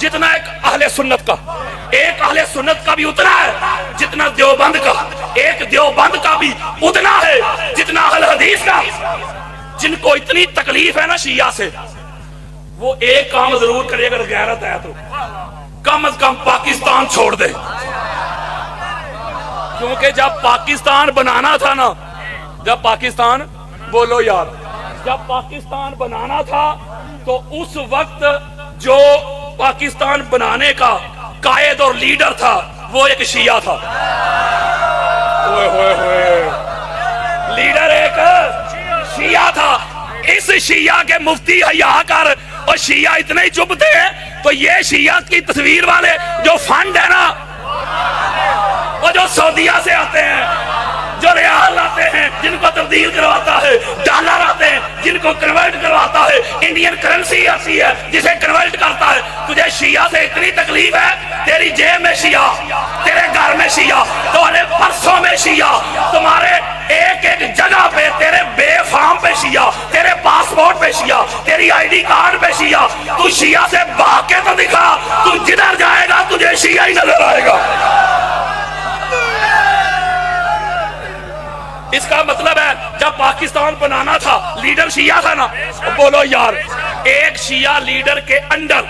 جتنا ایک اہل سنت کا، ایک اہل سنت کا بھی اتنا ہے جتنا دیوبند کا، ایک دیوبند کا بھی اتنا ہے جتنا اہل حدیث کا۔ جن کو اتنی تکلیف ہے نا شیعہ سے، وہ ایک کام ضرور کرے اگر غیرت ہے تو کم از کم پاکستان چھوڑ دے، کیونکہ جب پاکستان بنانا تھا نا، جب پاکستان، بولو یار، جب پاکستان بنانا تھا تو اس وقت جو پاکستان بنانے کا قائد اور لیڈر تھا وہ ایک شیعہ تھا۔ ہوئے ہوئے ہوئے، لیڈر ایک شیعہ تھا۔ اس شیعہ کے مفتی حیا کر، اور شیعہ اتنے ہی چبھتے ہیں تو یہ شیعہ کی تصویر والے جو فنڈ ہے نا، وہ جو سعودیہ سے آتے ہیں، جو ریال آتے ہیں جن کو تبدیل کرواتا ہے، ڈالر آتے ہیں جن کو کنورٹ کرواتا ہے، انڈین کرنسی آتی ہے جسے کنورٹ کرتا ہے۔ تجھے شیعہ سے اتنی تکلیف ہے، تیری جیب میں شیعہ، تیرے گھر میں شیعہ، تمہارے پرسوں میں شیعہ، تمہارے ایک ایک جگہ پہ، تیرے بے فارم پہ شیعہ، تیرے پاسپورٹ پہ شیعہ، تیری آئی ڈی کارڈ پہ شیعہ۔ تو شیعہ سے بھاگ کے تو دکھا، تو جدھر جائے گا تجھے شیعہ ہی نظر آئے گا۔ اس کا مطلب ہے جب پاکستان بنانا تھا لیڈر شیعہ تھا نا، بولو یار، ایک شیعہ لیڈر کے اندر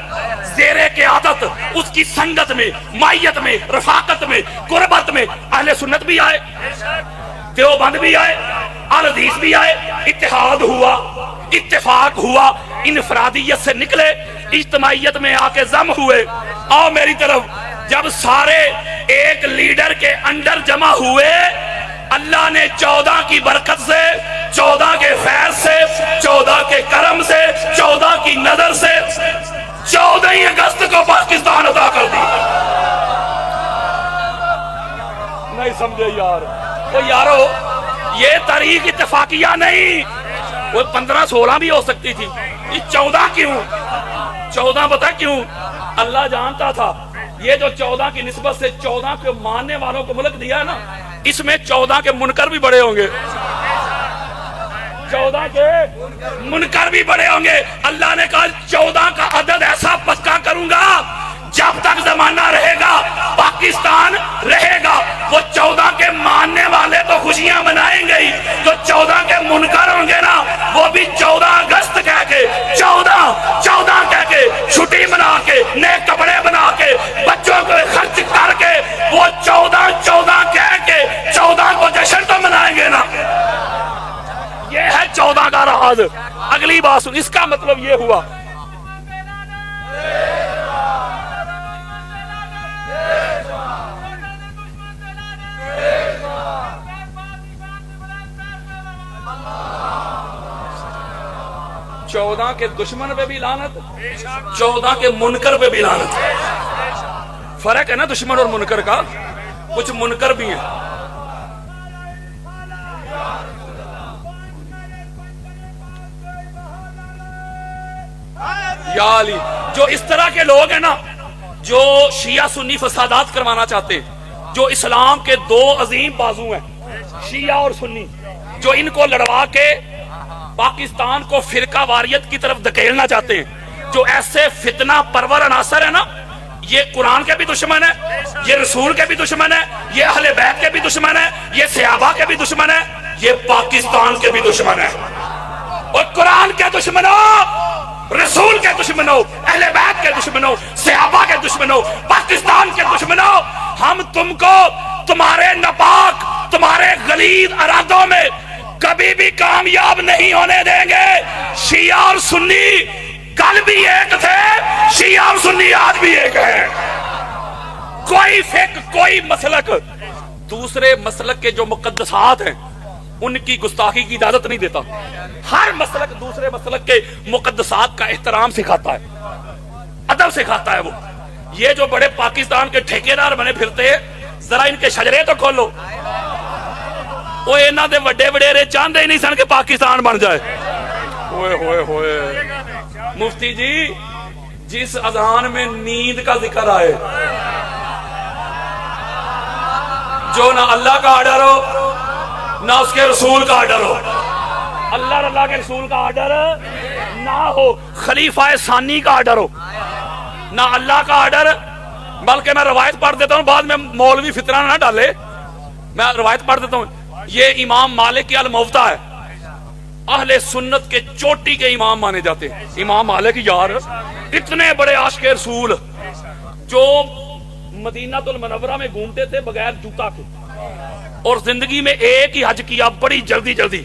زیر قیادت، اس کی سنگت میں، مائیت میں، رفاقت میں، قربت میں اہل سنت بھی آئے، دیوبند بھی آئے، اہل حدیث بھی آئے، اتحاد ہوا، اتفاق ہوا، انفرادیت سے نکلے، اجتماعیت میں آ کے ضم ہوئے۔ آؤ میری طرف، جب سارے ایک لیڈر کے اندر جمع ہوئے، اللہ نے 14 کی برکت سے، 14 کے فیض سے، 14 کے کرم سے، 14 کی نظر سے 14 اگست کو پاکستان عطا کر دی۔ نہیں سمجھے یار؟ وہ یارو، یہ تاریخ اتفاقیہ نہیں، وہ 15-16 بھی ہو سکتی تھی، یہ 14 کیوں؟ 14 پتہ کیوں؟ اللہ جانتا تھا یہ جو 14 کی نسبت سے 14 کے ماننے والوں کو ملک دیا ہے نا، اس میں 14 کے منکر بھی بڑے ہوں گے، 14 کے منکر بھی بڑے ہوں گے۔ اللہ نے کہا 14 کا عدد ایسا پکا کروں گا، جب تک زمانہ رہے گا پاکستان رہے گا۔ وہ 14 کے ماننے والے تو خوشیاں منائیں گے ہی، جو 14 کے منکر ہوں گے نا، وہ بھی 14 اگست کہہ کے، 14 کہہ کے، چھٹی منا کے، نئے کپڑے بنا کے، بچوں کو خرچ کر کے، وہ 14 کہہ کے 14 کو جشن تو منائیں گے نا۔ یہ ہے 14 کا راز۔ اگلی بات سن، اس کا مطلب یہ ہوا، چودہ کے دشمن پہ بھی لعنت، 14 کے منکر پہ بھی لعنت۔ فرق ہے نا دشمن اور منکر کا، کچھ منکر بھی ہیں۔ یا علی، جو اس طرح کے لوگ ہیں نا، جو شیعہ سنی فسادات کروانا چاہتے ہیں، جو اسلام کے 2 عظیم بازو ہیں، شیعہ اور سنی، جو ان کو لڑوا کے پاکستان کو فرقہ واریت کی طرف دھکیلنا چاہتے ہیں، جو ایسے فتنہ پرور عناصر ہیں نا، یہ قرآن کے بھی دشمن ہے، یہ رسول کے بھی دشمن ہے، یہ اہل بیت کے بھی دشمن ہے، یہ صحابہ کے بھی دشمن ہے، یہ پاکستان کے بھی دشمن ہے۔ اور قرآن کے دشمنوں، رسول کے دشمنوں، اہل بیت کے دشمنوں، صحابہ کے دشمنوں، پاکستان کے دشمنوں، ہم تم کو تمہارے ناپاک، تمہارے غلیظ ارادوں میں کبھی بھی کامیاب نہیں ہونے دیں گے۔ شیعہ اور سنی کل بھی ایک تھے، شیعہ اور سنی آج بھی ایک ہیں۔ کوئی فقہ، کوئی مسلک دوسرے مسلک کے جو مقدسات ہیں ان کی گستاخی کی اجازت نہیں دیتا۔ ہر مسلک دوسرے مسلک کے مقدسات کا احترام سکھاتا ہے، ادب سکھاتا ہے۔ وہ یہ جو بڑے پاکستان کے ٹھیکیدار بنے پھرتے ہیں، ذرا ان کے شجرے تو کھولو۔ وہ انہاں دے وڈے وڈیرے چاہتے ہی نہیں سن کہ پاکستان بن جائے۔ ہوئے ہوئے ہوئے، مفتی جی، جس اذان میں نیند کا ذکر آئے، جو نہ اللہ کا آرڈر ہو نہ اس کے رسول کا آرڈر ہو، اللہ کے رسول کا آرڈر نہ ہو، خلیفہ ثانی کا آرڈر ہو، نہ اللہ کا آرڈر، بلکہ میں روایت پڑھ دیتا ہوں، بعد میں مولوی فتنہ نہ ڈالے، میں روایت پڑھ دیتا ہوں۔ یہ امام مالک کی الموطا ہے، اہل سنت کے چوٹی کے امام مانے جاتے ہیں۔ امام مالک یار اتنے بڑے عاشق رسول جو مدینہ المنورہ میں گھومتے تھے بغیر جوتا کے، اور زندگی میں ایک ہی حج کیا بڑی جلدی جلدی،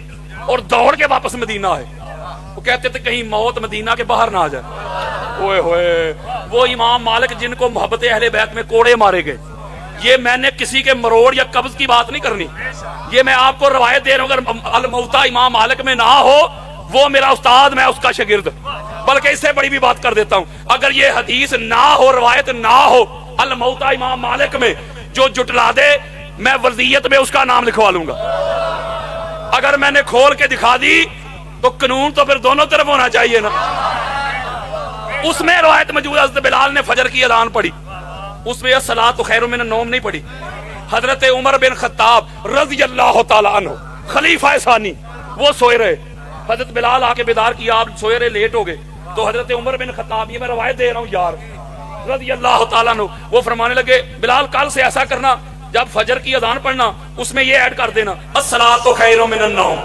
اور دوڑ کے واپس مدینہ آئے۔ وہ کہتے تھے کہیں موت مدینہ کے باہر نہ آ جائے۔ اوئے ہوئے، وہ امام مالک جن کو محبت اہل بیت میں کوڑے مارے گئے۔ یہ میں نے کسی کے مروڑ یا قبض کی بات نہیں کرنی، یہ میں آپ کو روایت دے رہا ہوں۔ اگر الموطا امام مالک میں نہ ہو، وہ میرا استاد، میں اس کا شاگرد۔ بلکہ اس سے بڑی بھی بات کر دیتا ہوں، اگر یہ حدیث نہ ہو، روایت نہ ہو الموطا امام مالک میں، جو جٹلا دے میں وردیت میں اس کا نام لکھوا لوں گا۔ اگر میں نے کھول کے دکھا دی تو قانون تو پھر دونوں طرف ہونا چاہیے نا۔ اس میں روایت موجود ہے، حضرت بلال نے فجر کی اذان پڑھی، اس میں الصلاۃ خیر من النوم نہیں پڑھی۔ حضرت عمر بن خطاب رضی اللہ تعالیٰ عنہ خلیفہ ثانی، وہ سوئے رہے، حضرت بلال آ کے بیدار کیا، آپ سوئے رہے، لیٹ ہو گئے، تو حضرت عمر بن خطاب، یہ میں روایت دے رہا ہوں یار، رضی اللہ تعالیٰ عنہ، وہ فرمانے لگے بلال کل سے ایسا کرنا، جب فجر کی اذان پڑھنا اس میں یہ ایڈ کر دینا الصلاۃ خیر من النوم،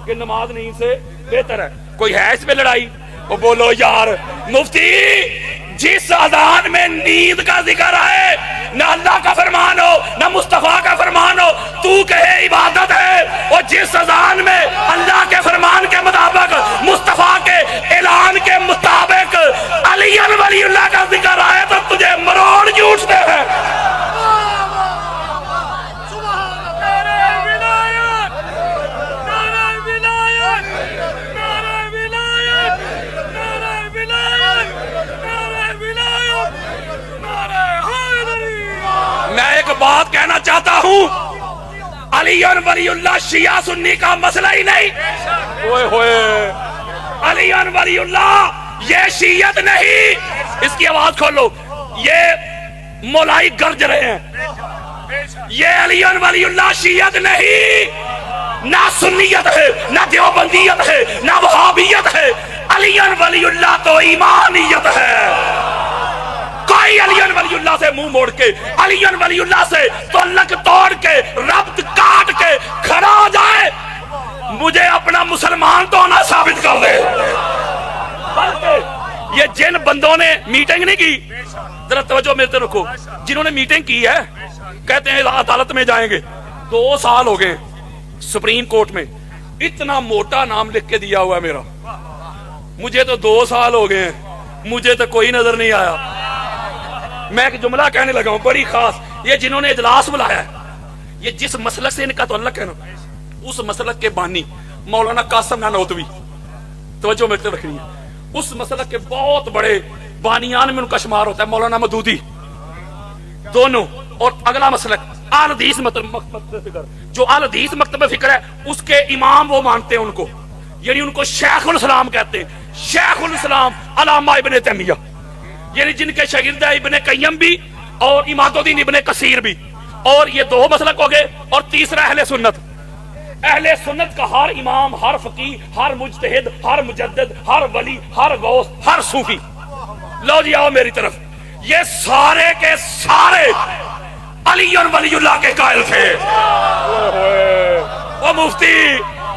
کہ نماز نیند سے بہتر ہے۔ کوئی ہے اس پہ لڑائی؟ وہ بولو یار مفتی، جس اذان میں نیند کا ذکر آئے، نہ اللہ کا فرمان ہو نہ مصطفیٰ کا فرمان ہو، تو کہے عبادت ہے، اور جس اذان میں اللہ کے فرمان کے مطابق، مصطفیٰ کے اعلان کے مطابق علی ولی اللہ کا ذکر آئے تو تجھے مروڑ کیوں اٹھتے ہیں؟ میں ایک بات کہنا چاہتا ہوں، علی ولی اللہ شیعہ سنی کا مسئلہ ہی نہیں، ہوئے ہوئے، علی ولی اللہ یہ شیعت نہیں، اس کی آواز کھولو، یہ مولائی گرج رہے ہیں، یہ علی ولی اللہ شیعت نہیں، نہ سنیت ہے نہ دیوبندیت ہے نہ وہابیت ہے، علی ولی اللہ تو ایمانیت ہے۔ کوئی علی ولی اللہ سے منہ موڑ کے، علی ولی اللہ سے تعلق توڑ کے، ربط کاٹ کے کھڑا ہو جائے، مجھے اپنا مسلمان تو نہ ثابت کر دے۔ بلکہ یہ جن بندوں نے میٹنگ نہیں کی، ذرا توجہ میرے تے رکھو، جنہوں نے میٹنگ کی ہے، کہتے ہیں عدالت میں جائیں گے، 2 سال ہو گئے سپریم کورٹ میں، اتنا موٹا نام لکھ کے دیا ہوا ہے میرا، مجھے تو 2 سال ہو گئے ہیں، مجھے تو کوئی نظر نہیں آیا۔ میں ایک جملہ کہنے لگا ہوں بڑی خاص، یہ جنہوں نے اجلاس بلایا ہے، یہ جس مسلک سے ان کا تعلق ہے نا، اس مسلک کے بانی مولانا قاسم نانوتوی، توجہ میرے رکھنی ہے، اس مسلک کے بہت بڑے بانیان میں ان کا شمار ہوتا ہے مولانا مودودی، دونوں، اور اگلا مسلک اہل حدیث مکتب فکر، جو اہل حدیث مکتب فکر ہے اس کے امام وہ مانتے ہیں ان کو، یعنی ان کو شیخ الاسلام کہتے ہیں، شیخ الاسلام علامہ ابن تیمیہ، یعنی جن کے شاگرد ہیں ابن قیم بھی اور اماد الدین ابن کثیر بھی، اور یہ 2 مسلک ہو گئے، اور تیسرا اہل سنت۔ اہل سنت کا ہر امام، ہر فقیہ، ہر مجتہد، ہر مجدد، ہر ولی، ہر غوث، ہر صوفی، لو جی آؤ میری طرف، یہ سارے کے سارے علی ولی اللہ کے قائل تھے۔ او مفتی،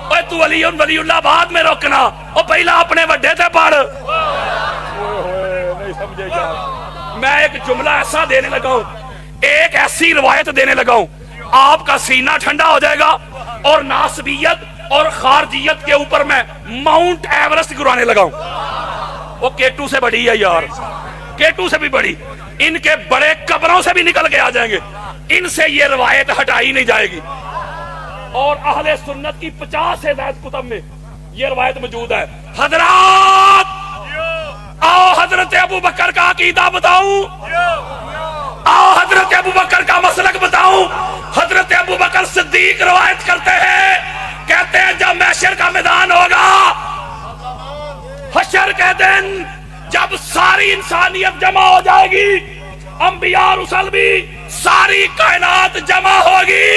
اوے تو علی ولی اللہ بعد میں روکنا، او پہلا اپنے وڈے تے پڑھ۔ میں ایک جملہ ایسا دینے لگا ہوں، ایک ایسی روایت دینے لگا ہوں، آپ کا سینہ ٹھنڈا ہو جائے گا، اور ناسبیت اور خارجیت کے اوپر میں ماؤنٹ ایورسٹ گرانے لگا ہوں۔ وہ K2 سے بڑی ہے یار، K2 سے بھی بڑی، ان کے بڑے قبروں سے بھی نکل کے آ جائیں گے، ان سے یہ روایت ہٹائی نہیں جائے گی۔ اور اہل سنت کی 50 سے زائد کتب میں یہ روایت موجود ہے۔ حضرات آؤ حضرت ابو بکر کا عقیدہ بتاؤں، آؤ حضرت ابو بکر کا مسلک بتاؤں۔ حضرت ابو بکر صدیق روایت کرتے ہیں، کہتے ہیں جب محشر کا میدان ہوگا، حشر کے دن جب ساری انسانیت جمع ہو جائے گی، انبیاء رسل بھی، ساری کائنات جمع ہوگی،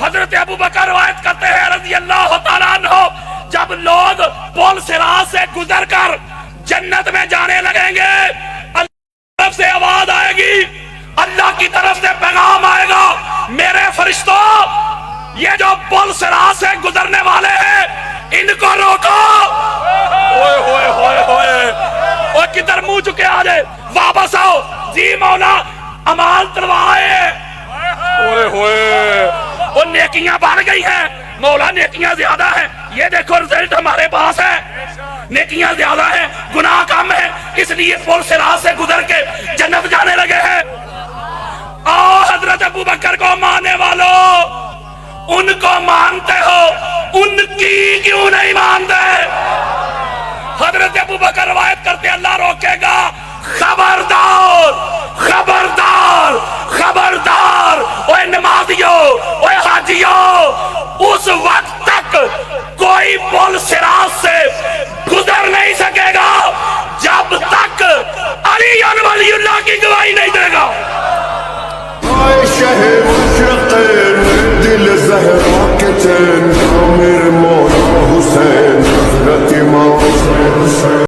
حضرت ابو بکر روایت کرتے ہیں رضی اللہ تعالیٰ عنہ، جب لوگ پل صراط سے گزر کر جنت میں جانے لگیں گے، طرف سے آواز آئے گی، اللہ کی طرف سے پیغام آئے گا، میرے فرشتوں یہ جو پل صراط سے گزرنے والے ہیں ان کو روکو۔ اوئے ہوئے ہوئے ہوئے، اور کدھر منہ چکے آ جائے، واپس آؤ جی مولا امال تروائے۔ اوئے ہوئے، وہ نیکیاں بڑھ گئی ہیں مولا، نیکیاں زیادہ ہیں، یہ دیکھو رزلٹ ہمارے پاس ہے، نیکیاں زیادہ ہیں گناہ کم ہے، اس لیے پل صراط سے گزر کے جنت جانے لگے ہیں۔ آؤ حضرت ابوبکر کو ماننے والوں، ان کو مانتے ہو، ان کی کیوں نہیں مانتے؟ حضرت ابوبکر روایت کرتے اللہ روکے گا، خبردار خبردار خبردار، اوے نمازیوں اوے حاجیوں، اس وقت تک کوئی پل صراط سے گزر نہیں سکے گا جب تک علی ولی اللہ کی گواہی نہیں دے گا۔ شہ مشرق دل زہر